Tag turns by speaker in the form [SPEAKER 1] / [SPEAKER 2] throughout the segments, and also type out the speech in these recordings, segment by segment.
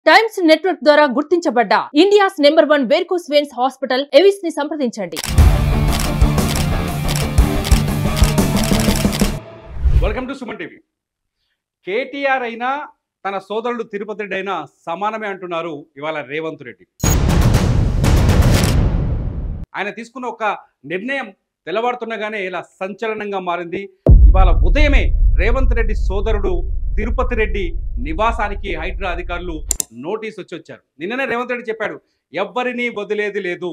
[SPEAKER 1] Times network ద్వారా గుర్తించబడ్డ India's number 1 varicose veins hospital Avis ని సంప్రదించండి.
[SPEAKER 2] Welcome to Suman TV. KTR అయినా తన సోదరుడు తిరుపతి రెడ్డి అయినా సమానమే అంటున్నారు ఇవాళ రేవంత్ రెడ్డి. ఆయన తీసుకున్న ఒక నిర్ణయం తెల్లవారుతున్నగానే ఇలా సంచలనంగా మారింది. ఇవాళ ఉదయమే రేవంత్ రెడ్డి సోదరుడు తిరుపతి రెడ్డి నివాసానికి హైడ్రా అధికారులు నోటీస్ వచ్చారు. నిన్ననే రేవంత్ రెడ్డి చెప్పాడు, ఎవ్వరినీ వదిలేది లేదు,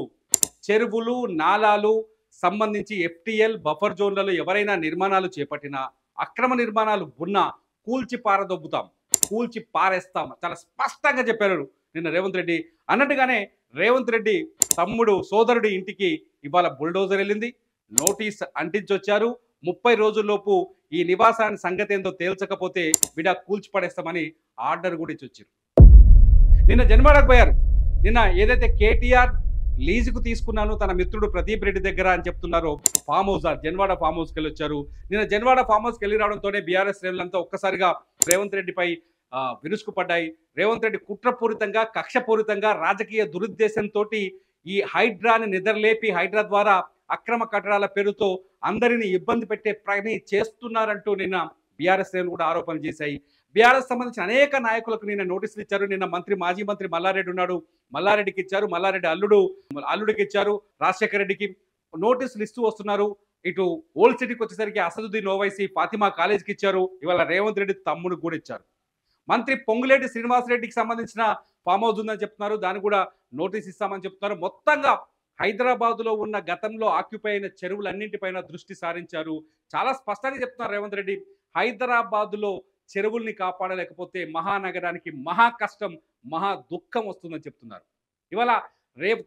[SPEAKER 2] చెరువులు నాలాలు సంబంధించి ఎఫ్టీఎల్ బఫర్ జోన్లలో ఎవరైనా నిర్మాణాలు చేపట్టినా అక్రమ నిర్మాణాలు ఉన్నా కూల్చి పారదొబ్బుతాం, కూల్చి పారేస్తాం, చాలా స్పష్టంగా చెప్పారు నిన్న రేవంత్ రెడ్డి. అన్నట్టుగానే రేవంత్ రెడ్డి తమ్ముడు సోదరుడి ఇంటికి ఇవాళ బుల్డోజర్ వెళ్ళింది, నోటీస్ అంటించొచ్చారు. 30 రోజుల్లోపు ఈ నివాసాన్ని సంగతి ఏందో తేల్చకపోతే విడా కూల్చి పడేస్తామని ఆర్డర్ కూడా ఇచ్చొచ్చారు. నిన్న జన్వాడకు పోయారు. నిన్న ఏదైతే కేటీఆర్ లీజుకు తీసుకున్నాను తన మిత్రుడు ప్రదీప్ రెడ్డి దగ్గర అని చెప్తున్నారో ఫామ్ హౌస్, జన్వాడ ఫామ్ హౌస్కి వెళ్ళి వచ్చారు. నిన్న జన్వాడ ఫామ్ హౌస్కి వెళ్ళి రావడంతోనే బీఆర్ఎస్ శ్రేణులంతా ఒక్కసారిగా రేవంత్ రెడ్డిపై విరుచుకుపడ్డాయి. రేవంత్ రెడ్డి కుట్రపూరితంగా కక్షపూరితంగా రాజకీయ దురుద్దేశంతో ఈ హైడ్రాని నిద్రలేపి హైడ్రా ద్వారా అక్రమ కట్టడాల పేరుతో అందరినీ ఇబ్బంది పెట్టే పని చేస్తున్నారంటూ నిన్న బీఆర్ఎస్ శ్రేణులు కూడా ఆరోపణలు చేశాయి. బీఆర్ఎస్ సంబంధించిన అనేక నాయకులకు నిన్న నోటీసులు ఇచ్చారు. నిన్న మాజీ మంత్రి మల్లారెడ్డి ఉన్నాడు, మల్లారెడ్డికి ఇచ్చారు, మల్లారెడ్డి అల్లుడికి ఇచ్చారు, రాజశేఖర రెడ్డికి నోటీసులు ఇస్తూ వస్తున్నారు. ఇటు ఓల్డ్ సిటీకి వచ్చేసరికి అసదుద్దీన్ ఓవైసీ ఫాతిమా కాలేజీకి ఇచ్చారు. ఇవాళ రేవంత్ రెడ్డి తమ్ముడికి కూడా ఇచ్చారు. మంత్రి పొంగులేటి శ్రీనివాసరెడ్డికి సంబంధించిన ఫామ్ హౌస్ ఉందని చెప్తున్నారు, దాన్ని కూడా నోటీస్ ఇస్తామని చెప్తున్నారు. మొత్తంగా హైదరాబాద్లో ఉన్న గతంలో ఆక్యుపై అయిన చెరువులన్నింటిపైన దృష్టి సారించారు. చాలా స్పష్టంగా చెప్తున్నారు రేవంత్ రెడ్డి, హైదరాబాద్లో చెరువుల్ని కాపాడలేకపోతే మహానగరానికి మహా కష్టం, మహా దుఃఖం వస్తుందని చెప్తున్నారు. ఇవాళ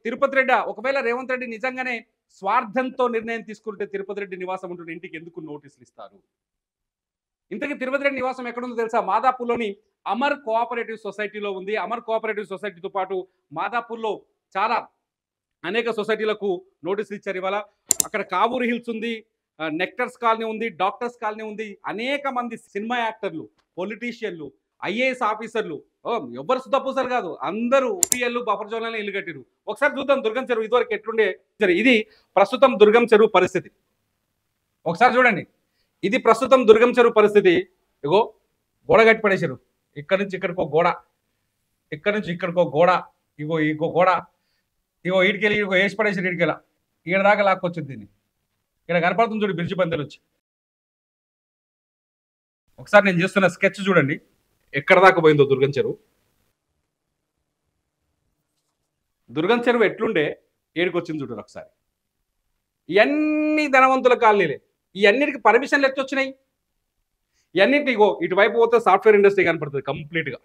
[SPEAKER 2] తిరుపతి రెడ్డి ఒకవేళ రేవంత్ రెడ్డి నిజంగానే స్వార్థంతో నిర్ణయం తీసుకుంటే తిరుపతి రెడ్డి నివాసం ఉంటున్న ఇంటికి ఎందుకు నోటీసులు ఇస్తారు? ఇంతకీ తిరుపతి రెడ్డి నివాసం ఎక్కడుందో తెలుసా? మాదాపూర్లోని అమర్ కోఆపరేటివ్ సొసైటీలో ఉంది. అమర్ కోఆపరేటివ్ సొసైటీతో పాటు మాదాపూర్లో చాలా అనేక సొసైటీలకు నోటీసులు ఇచ్చారు. ఇవాళ అక్కడ కావూరు హిల్స్ ఉంది, నెక్టర్స్ కాలనీ ఉంది, డాక్టర్స్ కాలనీ ఉంది. అనేక మంది సినిమా యాక్టర్లు, పొలిటీషియన్లు, ఐఏఎస్ ఆఫీసర్లు, ఎవరు సుద్దపూసలు కాదు, అందరూ పిఎల్లు బఫర్ జోన్లలో ఇల్లు కట్టిరు. ఒకసారి చూద్దాం దుర్గం చెరువు ఇదివరకు ఎట్లుండే. ఇది ప్రస్తుతం దుర్గం చెరువు పరిస్థితి. ఒకసారి చూడండి, ఇది ప్రస్తుతం దుర్గం చెరువు పరిస్థితి. ఇగో గోడ కట్టి పడేసారు. ఇక్కడి నుంచి ఇక్కడికో గోడ, ఇక్కడి నుంచి ఇక్కడికో గోడ, ఇంకో గోడ, ఈడికెళ్ళి వేసి పడేసారు. ఈడికెళ్ళ ఈడ దాకా లాక్కొచ్చింది. దీన్ని ఇక్కడ కనపడుతుంది చూడు బ్రిడ్జి బందెలు వచ్చి. ఒకసారి నేను చేస్తున్న స్కెచ్ చూడండి ఎక్కడ దాకా పోయిందో దుర్గం చెరువు. దుర్గం చెరువు ఎట్లుండే ఏడికొచ్చింది చూడండి ఒకసారి. ఇవన్నీ ధనవంతుల కాలనీలే. ఇవన్నిటికి పర్మిషన్లు ఎట్టొచ్చినాయి? ఇవన్నింటినీ ఇటువైపు పోతే సాఫ్ట్వేర్ ఇండస్ట్రీ కనపడుతుంది కంప్లీట్గా.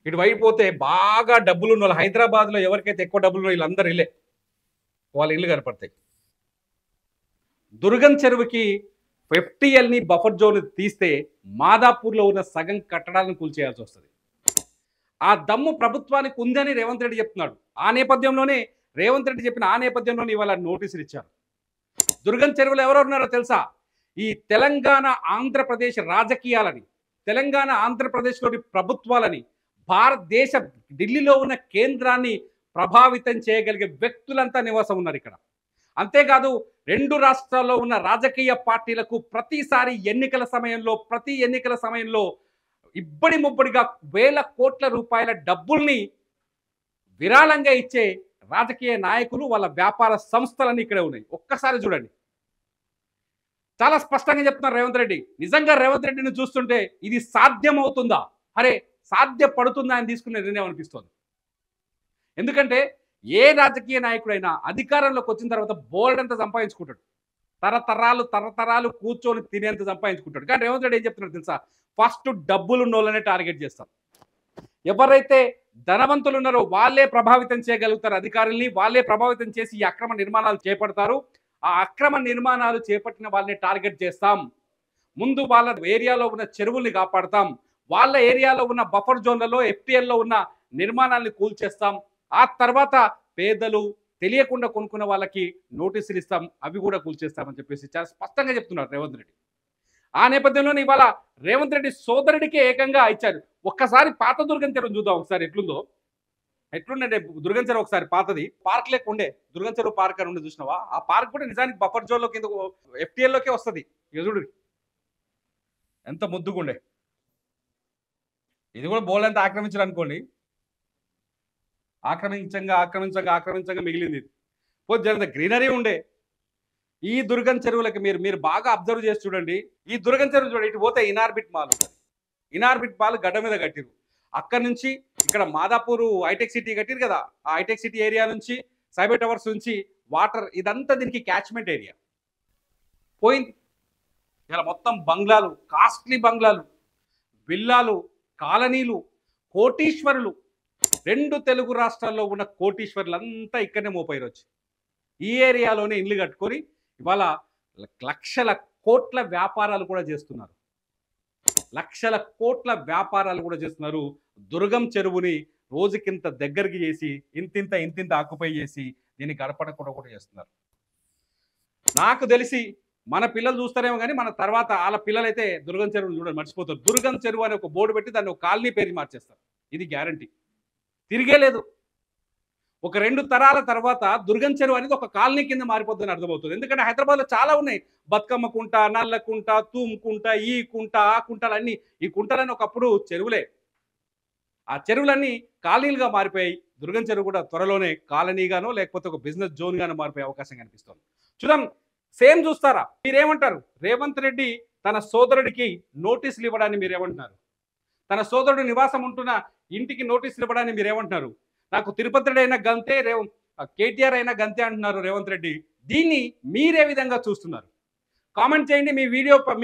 [SPEAKER 2] ఇటువైపు పోతే బాగా డబ్బులు ఉన్న వాళ్ళు, హైదరాబాద్లో ఎవరికైతే ఎక్కువ డబ్బులు ఉన్నాయో వీళ్ళందరూ ఇల్లే, వాళ్ళ ఇల్లు కనపడతాయి. దుర్గం చెరువుకి ఎఫ్టీఎల్ని బఫర్ జోన్ తీస్తే మాదాపూర్లో ఉన్న సగం కట్టడాలను కూల్చేయాల్సి వస్తుంది. ఆ దమ్ము ప్రభుత్వానికి ఉందని రేవంత్ రెడ్డి చెప్తున్నాడు. ఆ నేపథ్యంలోనే రేవంత్ రెడ్డి చెప్పిన ఇవాళ నోటీసులు ఇచ్చారు. దుర్గం చెరువులో ఎవరు ఉన్నారో తెలుసా? ఈ తెలంగాణ ఆంధ్రప్రదేశ్ రాజకీయాలని, తెలంగాణ ఆంధ్రప్రదేశ్లోని ప్రభుత్వాలని, భారతదేశ ఢిల్లీలో ఉన్న కేంద్రాన్ని ప్రభావితం చేయగలిగే వ్యక్తులంతా నివాసం ఉన్నారు ఇక్కడ. అంతేకాదు 2 రాష్ట్రాల్లో ఉన్న రాజకీయ పార్టీలకు ప్రతి ఎన్నికల సమయంలో ఇబ్బడి ముబ్బడిగా వేల కోట్ల రూపాయల డబ్బుల్ని విరాళంగా ఇచ్చే రాజకీయ నాయకులు, వాళ్ళ వ్యాపార సంస్థలన్నీ ఇక్కడే ఉన్నాయి. ఒక్కసారి చూడండి, చాలా స్పష్టంగా చెప్తున్నారు రేవంత్ రెడ్డి. నిజంగా రేవంత్ రెడ్డిని చూస్తుంటే ఇది సాధ్యమవుతుందా, అరే సాధ్యపడుతుందా అని తీసుకునే నిర్ణయం అనిపిస్తుంది. ఎందుకంటే ఏ రాజకీయ నాయకుడైనా అధికారంలోకి వచ్చిన తర్వాత బోల్డ్ అంతా సంపాదించుకుంటాడు, తరతరాలు కూర్చొని తినేంత సంపాదించుకుంటాడు. కానీ రేవంత్ రెడ్డి ఏం చెప్తున్నాడు తెలుసా? ఫస్ట్ డబ్బులు ఉన్నోళ్ళనే టార్గెట్ చేస్తాం. ఎవరైతే ధనవంతులు ఉన్నారో వాళ్ళే ప్రభావితం చేయగలుగుతారు అధికారుల్ని, వాళ్ళే ప్రభావితం చేసి ఈ అక్రమ నిర్మాణాలు చేపడతారు. ఆ అక్రమ నిర్మాణాలు చేపట్టిన వాళ్ళని టార్గెట్ చేస్తాం. ముందు వాళ్ళ ఏరియాలో ఉన్న చెరువుల్ని కాపాడుతాం, వాళ్ళ ఏరియాలో ఉన్న బఫర్ జోన్లలో ఎఫ్టీఎల్లో ఉన్న నిర్మాణాలని కూల్చేస్తాం. ఆ తర్వాత పేదలు తెలియకుండా కొనుక్కున్న వాళ్ళకి నోటీసులు ఇస్తాం, అవి కూడా కూల్చేస్తామని చెప్పేసి చాలా స్పష్టంగా చెప్తున్నారు రేవంత్ రెడ్డి. ఆ నేపథ్యంలోనే ఇవాళ రేవంత్ రెడ్డి సోదరుడికే ఏకంగా ఇచ్చారు. ఒక్కసారి పాత దుర్గం చెరువు చూద్దాం ఒకసారి ఎట్లుందో. ఎట్లుండే దుర్గం చెరువు ఒకసారి పాతది పార్క్ లేక ఉండే దుర్గం చెరువు పార్క్ అని ఉండే చూసినావా? ఆ పార్క్ కూడా నిజానికి బఫర్ జోన్ లో కింద FTL లోకే వస్తుంది. చూడు ఎంత ముద్దుగుండే. ఇది కూడా బోలంతా ఆక్రమించారు అనుకోండి. ఆక్రమించంగా మిగిలింది. పోతే జరంత గ్రీనరీ ఉండే. ఈ దుర్గం చెరువులకి మీరు బాగా అబ్జర్వ్ చేసి చూడండి. ఈ దుర్గం చెరువు చూడండి, ఇటు పోతే ఇనార్బిట్ మాల్ ఉంటుంది. ఇనార్బిట్ మాల్ గడ్డ మీద కట్టిరు. అక్కడ నుంచి ఇక్కడ మాదాపూర్ హైటెక్ సిటీ కట్టిరు కదా, ఆ హైటెక్ సిటీ ఏరియా నుంచి సైబర్ టవర్స్ నుంచి వాటర్ ఇదంతా దీనికి క్యాచ్మెంట్ ఏరియా పోయింది. ఇలా మొత్తం బంగ్లాలు, కాస్ట్లీ బంగ్లాలు, విల్లాలు, కాలనీలు, కోటీశ్వరులు, 2 తెలుగు రాష్ట్రాల్లో ఉన్న కోటీశ్వరులంతా ఇక్కడనే మోపైరు వచ్చి ఈ ఏరియాలోనే ఇల్లు కట్టుకొని ఇవాళ లక్షల కోట్ల వ్యాపారాలు కూడా చేస్తున్నారు. దుర్గం చెరువుని రోజుకింత దగ్గరికి చేసి ఇంతింత ఆక్యుపై చేసి దీన్ని గడపడకుండా కూడా చేస్తున్నారు. నాకు తెలిసి మన పిల్లలు చూస్తారేమో కానీ మన తర్వాత వాళ్ళ పిల్లలైతే దుర్గం చెరువుని చూడండి మర్చిపోతారు. దుర్గం చెరువు అనే ఒక బోర్డు పెట్టి దాన్ని ఒక కాలనీ పేరు మార్చేస్తారు. ఇది గ్యారంటీ, తిరిగే లేదు. ఒక 2 తరాల తర్వాత దుర్గం చెరువు అనేది ఒక కాలనీ కింద మారిపోతుందని అర్థమవుతుంది. ఎందుకంటే హైదరాబాద్లో చాలా ఉన్నాయి. బతుకమ్మ కుంట, నల్ల కుంట, తూమ్ కుంట, ఈ కుంట, ఆ కుంటలన్నీ. ఈ కుంటలన్నీ ఒకప్పుడు చెరువులే. ఆ చెరువులన్నీ కాలనీలుగా మారిపోయాయి. దుర్గం చెరువు కూడా త్వరలోనే కాలనీగానో లేకపోతే ఒక బిజినెస్ జోన్ గానో మారిపోయే అవకాశం కనిపిస్తుంది. చూద్దాం, సేమ్ చూస్తారా? మీరేమంటారు? రేవంత్ రెడ్డి తన సోదరుడికి నోటీసులు ఇవ్వడాన్ని మీరేమంటున్నారు? తన సోదరుడు నివాసం ఉంటున్న ఇంటికి నోటీసులు ఇవ్వడాన్ని మీరేమంటున్నారు? నాకు తిరుపతి రెడ్డి అయినా గంతే, కేటీఆర్ అయినా గంతే అంటున్నారు రేవంత్ రెడ్డి. దీన్ని మీరే విధంగా చూస్తున్నారు? కామెంట్ చేయండి.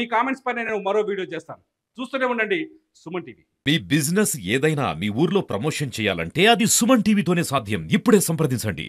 [SPEAKER 2] మీ కామెంట్స్ పైన నేను మరో వీడియో చేస్తాను. చూస్తూనే ఉండండి సుమన్ టీవీ.
[SPEAKER 3] మీ బిజినెస్ ఏదైనా మీ ఊర్లో ప్రమోషన్ చేయాలంటే అది సుమన్ టీవీతోనే సాధ్యం. ఇప్పుడే సంప్రదించండి.